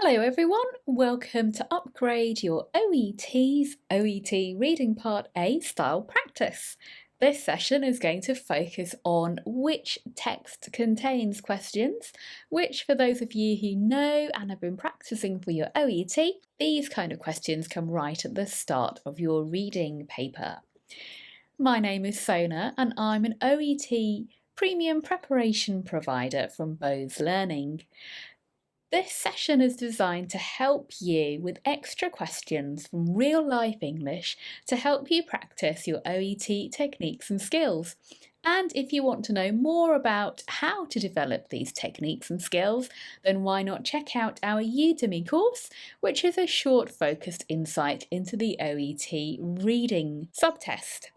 Hello everyone, welcome to upgrade your OET's OET Reading Part A style practice. This session is going to focus on which text contains questions, which for those of you who know and have been practicing for your OET, these kind of questions come right at the start of your reading paper. My name is Sona and I'm an OET premium preparation provider from Bose Learning. This session is designed to help you with extra questions from real-life English to help you practice your OET techniques and skills. And if you want to know more about how to develop these techniques and skills, then why not check out our Udemy course, which is a short focused insight into the OET reading subtest.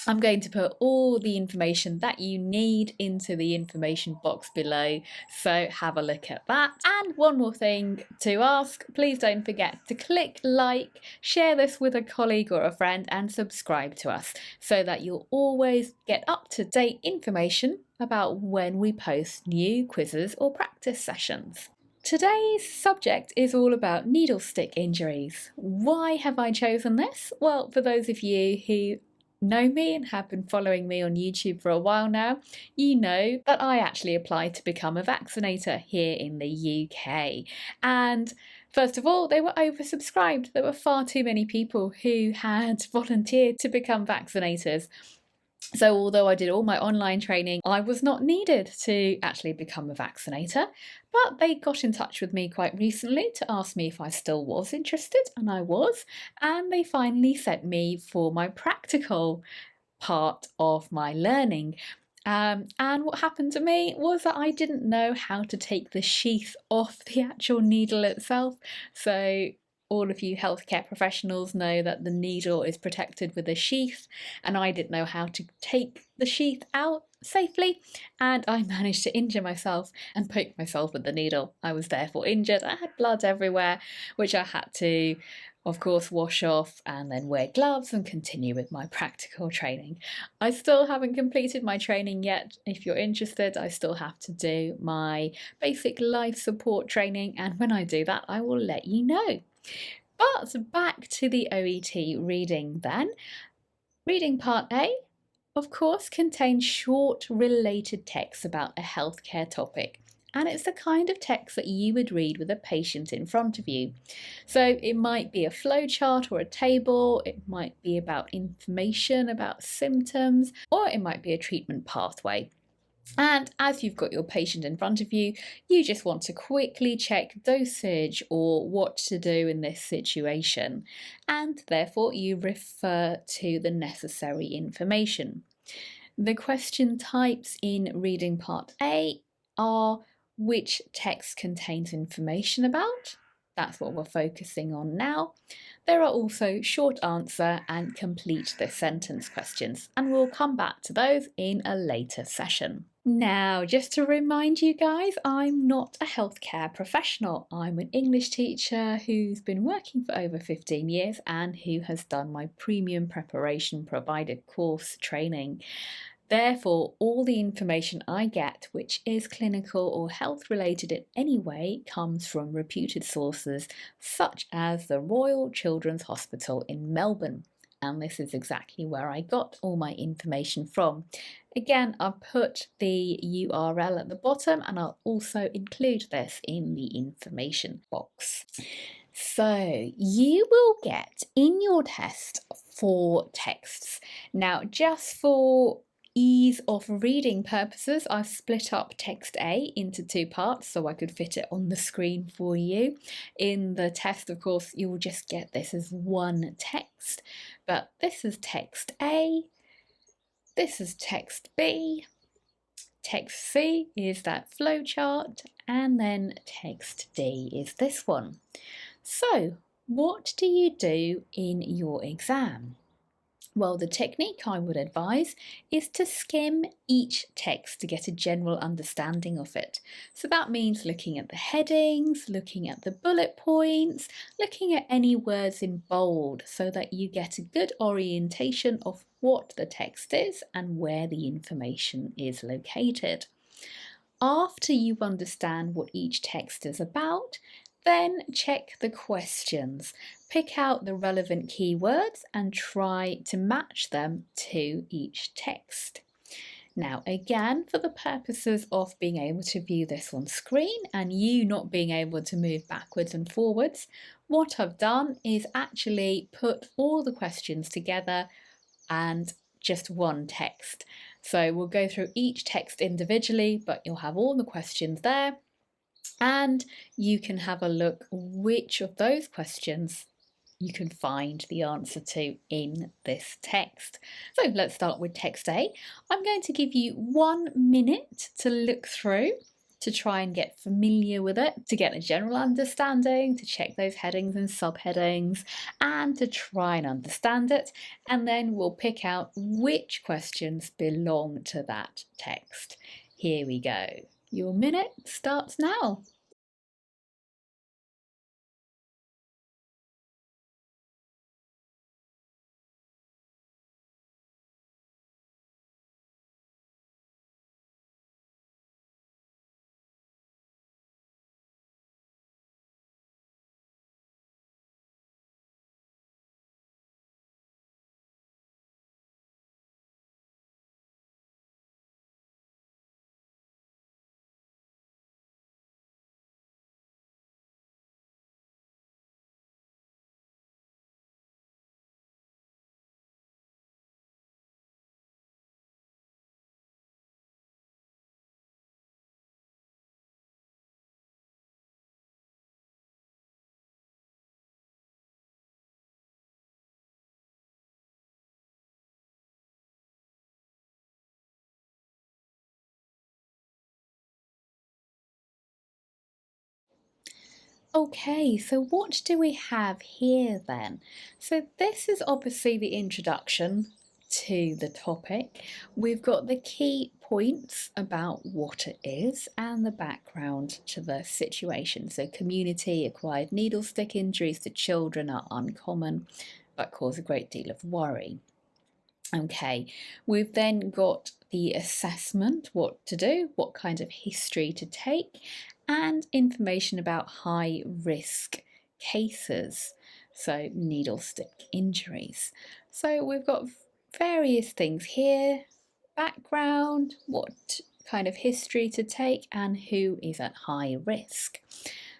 I'm going to put all the information that you need into the information box below, so have a look at that. And one more thing to ask, please don't forget to click like, share this with a colleague or a friend and subscribe to us so that you'll always get up-to-date information about when we post new quizzes or practice sessions. Today's subject is all about needle stick injuries. Why have I chosen this? Well, for those of you who know me and have been following me on YouTube for a while now, you know that I actually applied to become a vaccinator here in the UK. And first of all, they were oversubscribed. There were far too many people who had volunteered to become vaccinators. So although I did all my online training, I was not needed to actually become a vaccinator, but they got in touch with me quite recently to ask me if I still was interested, and I was, and they finally sent me for my practical part of my learning. And what happened to me was that I didn't know how to take the sheath off the actual needle itself. So all of you healthcare professionals know that the needle is protected with a sheath, and I didn't know how to take the sheath out safely, and I managed to injure myself and poke myself with the needle. I was therefore injured. I had blood everywhere, which I had to, of course, wash off and then wear gloves and continue with my practical training. I still haven't completed my training yet. If you're interested, I still have to do my basic life support training, and when I do that, I will let you know. But back to the OET reading then. Reading Part A, of course, contains short related text about a healthcare topic. And it's the kind of text that you would read with a patient in front of you. So it might be a flowchart or a table, it might be about information about symptoms, or it might be a treatment pathway. And as you've got your patient in front of you, you just want to quickly check dosage or what to do in this situation, and therefore you refer to the necessary information. The question types in Reading Part A are which text contains information about. That's what we're focusing on now. There are also short answer and complete the sentence questions, and we'll come back to those in a later session. Now, just to remind you guys, I'm not a healthcare professional. I'm an English teacher who's been working for over 15 years and who has done my premium preparation provided course training. Therefore, all the information I get, which is clinical or health related in any way, comes from reputed sources such as the Royal Children's Hospital in Melbourne. And this is exactly where I got all my information from. Again, I've put the URL at the bottom, and I'll also include this in the information box. So you will get in your test 4 texts. Now, just for ease of reading purposes, I've split up text A into 2 parts so I could fit it on the screen for you. In the test, of course, you'll just get this as one text, but this is text A, this is text B, text C is that flowchart, and then text D is this one. So, what do you do in your exam? Well, the technique I would advise is to skim each text to get a general understanding of it. So that means looking at the headings, looking at the bullet points, looking at any words in bold so that you get a good orientation of what the text is and where the information is located. After you understand what each text is about, Then check the questions. Pick out the relevant keywords and try to match them to each text. Now, again, for the purposes of being able to view this on screen and you not being able to move backwards and forwards, what I've done is actually put all the questions together and just one text. So we'll go through each text individually, but you'll have all the questions there, and you can have a look which of those questions you can find the answer to in this text. So let's start with text A. I'm going to give you 1 minute to look through, to try and get familiar with it, to get a general understanding, to check those headings and subheadings, and to try and understand it. And then we'll pick out which questions belong to that text. Here we go. Your minute starts now. Okay, so what do we have here then? So this is obviously the introduction to the topic. We've got the key points about what it is and the background to the situation. So community-acquired needle stick injuries to children are uncommon but cause a great deal of worry. Okay, we've then got the assessment, what to do, what kind of history to take, and information about high risk cases, so needle stick injuries. So we've got various things here, background, what kind of history to take, and who is at high risk.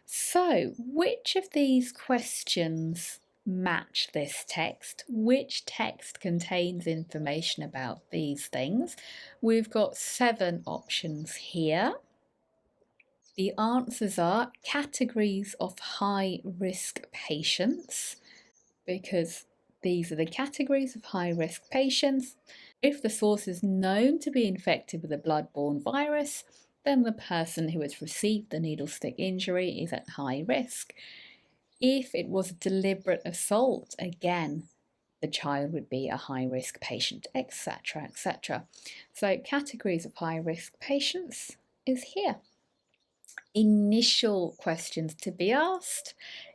So, which of these questions match this text? Which text contains information about these things? We've got 7 options here. The answers are categories of high risk patients, because these are the categories of high risk patients. If the source is known to be infected with a blood-borne virus, then the person who has received the needle stick injury is at high risk. If it was a deliberate assault, again, the child would be a high-risk patient, etc., etc. So categories of high-risk patients is here. Initial questions to be asked.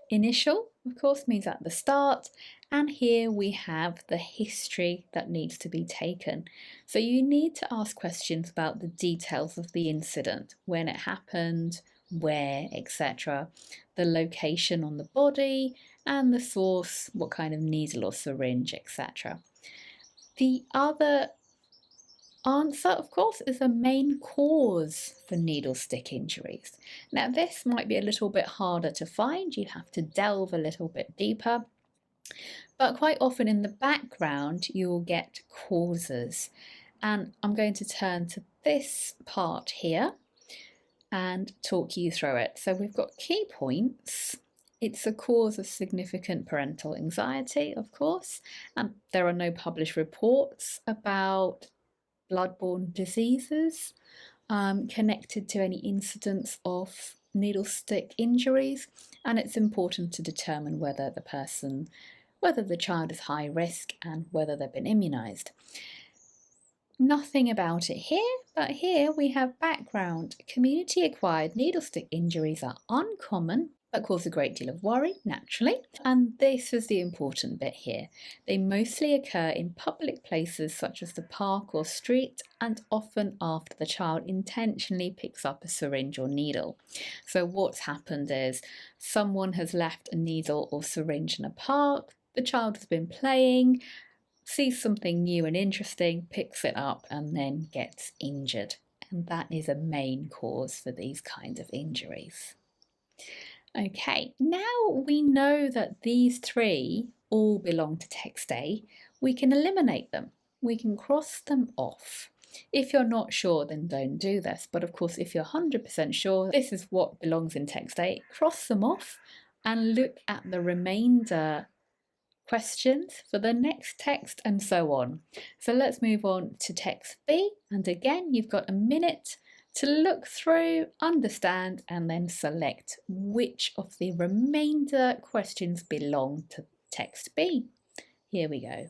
Initial, of course, means at the start, and here we have the history that needs to be taken. So you need to ask questions about the details of the incident, when it happened, where, etc., the location on the body, and the source, what kind of needle or syringe, etc. The other answer, of course, is the main cause for needle stick injuries. Now, this might be a little bit harder to find. You have to delve a little bit deeper. But quite often in the background, you'll get causes. And I'm going to turn to this part here and talk you through it. So we've got key points. It's a cause of significant parental anxiety, of course, and there are no published reports about blood-borne diseases connected to any incidents of needle stick injuries, and it's important to determine whether the child is high risk and whether they've been immunised. Nothing about it here, but here we have background. Community-acquired needle stick injuries are uncommon that cause a great deal of worry, naturally. And this is the important bit here. They mostly occur in public places such as the park or street, and often after the child intentionally picks up a syringe or needle. So what's happened is someone has left a needle or syringe in a park, the child has been playing, sees something new and interesting, picks it up, and then gets injured. And that is a main cause for these kinds of injuries. Okay, now we know that these three all belong to text A, we can eliminate them. We can cross them off. If you're not sure, then don't do this. But of course, if you're 100% sure this is what belongs in text A, cross them off and look at the remainder questions for the next text and so on. So let's move on to text B. And again, you've got a minute to look through, understand, and then select which of the remainder questions belong to text B. Here we go.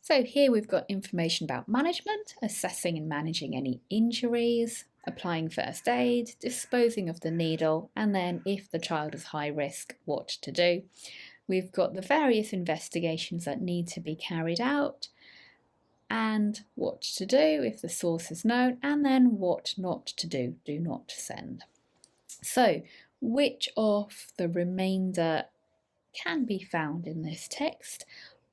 So here we've got information about management, assessing and managing any injuries, applying first aid, disposing of the needle, and then if the child is high risk, what to do. We've got the various investigations that need to be carried out, and what to do if the source is known, and then what not to do, do not send. So which of the remainder can be found in this text?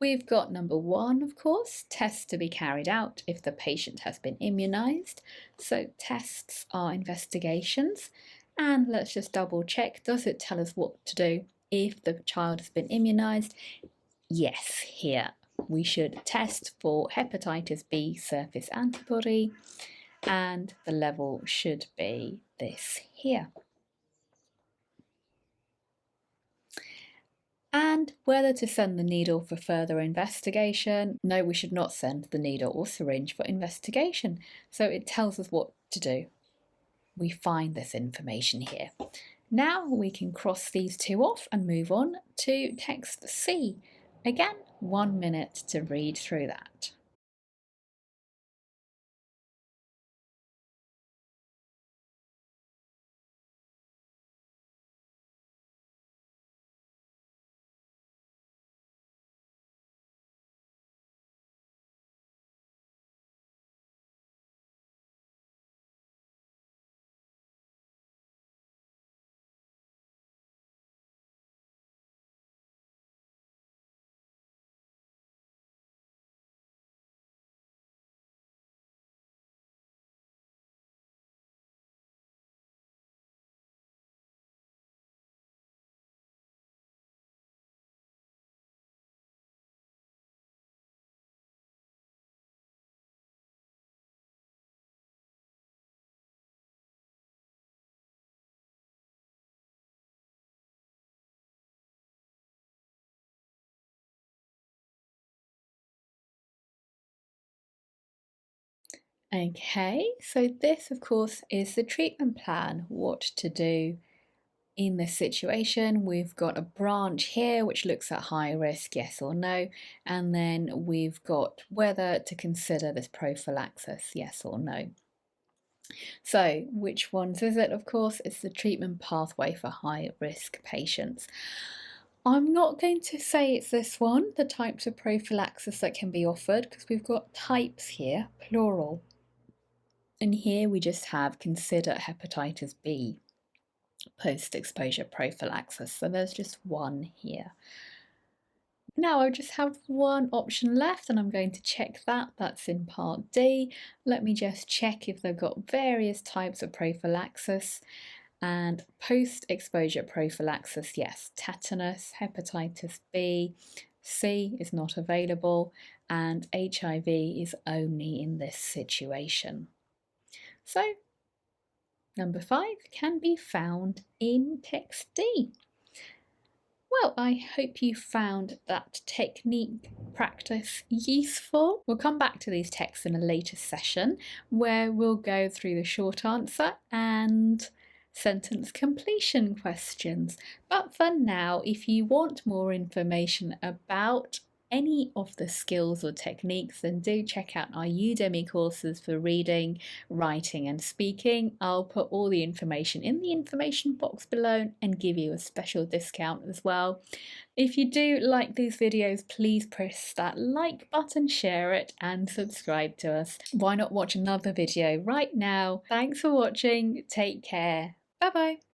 We've got number 1, of course, tests to be carried out if the patient has been immunised. So tests are investigations. And let's just double check, does it tell us what to do if the child has been immunised? Yes, here. We should test for hepatitis B surface antibody, and the level should be this here. And whether to send the needle for further investigation. No, we should not send the needle or syringe for investigation. So it tells us what to do. We find this information here. Now we can cross these two off and move on to text C. Again, 1 minute to read through that. Okay, so this of course is the treatment plan, what to do in this situation. We've got a branch here which looks at high risk, yes or no, and then we've got whether to consider this prophylaxis, yes or no. So which ones is it? Of course, it's the treatment pathway for high risk patients. I'm not going to say it's this one, the types of prophylaxis that can be offered, because we've got types here, plural. And here we just have consider hepatitis B. post-exposure prophylaxis. So there's just one here. Now I just have one option left and I'm going to check that. That's in Part D. Let me just check if they've got various types of prophylaxis. And post-exposure prophylaxis, yes, tetanus, hepatitis B, C is not available, and HIV is only in this situation. So, number 5 can be found in text D. Well, I hope you found that technique practice useful. We'll come back to these texts in a later session where we'll go through the short answer and sentence completion questions. But for now, if you want more information about any of the skills or techniques, then do check out our Udemy courses for reading, writing and speaking. I'll put all the information in the information box below and give you a special discount as well. If you do like these videos, please press that like button, share it and subscribe to us. Why not watch another video right now? Thanks for watching. Take care. Bye bye.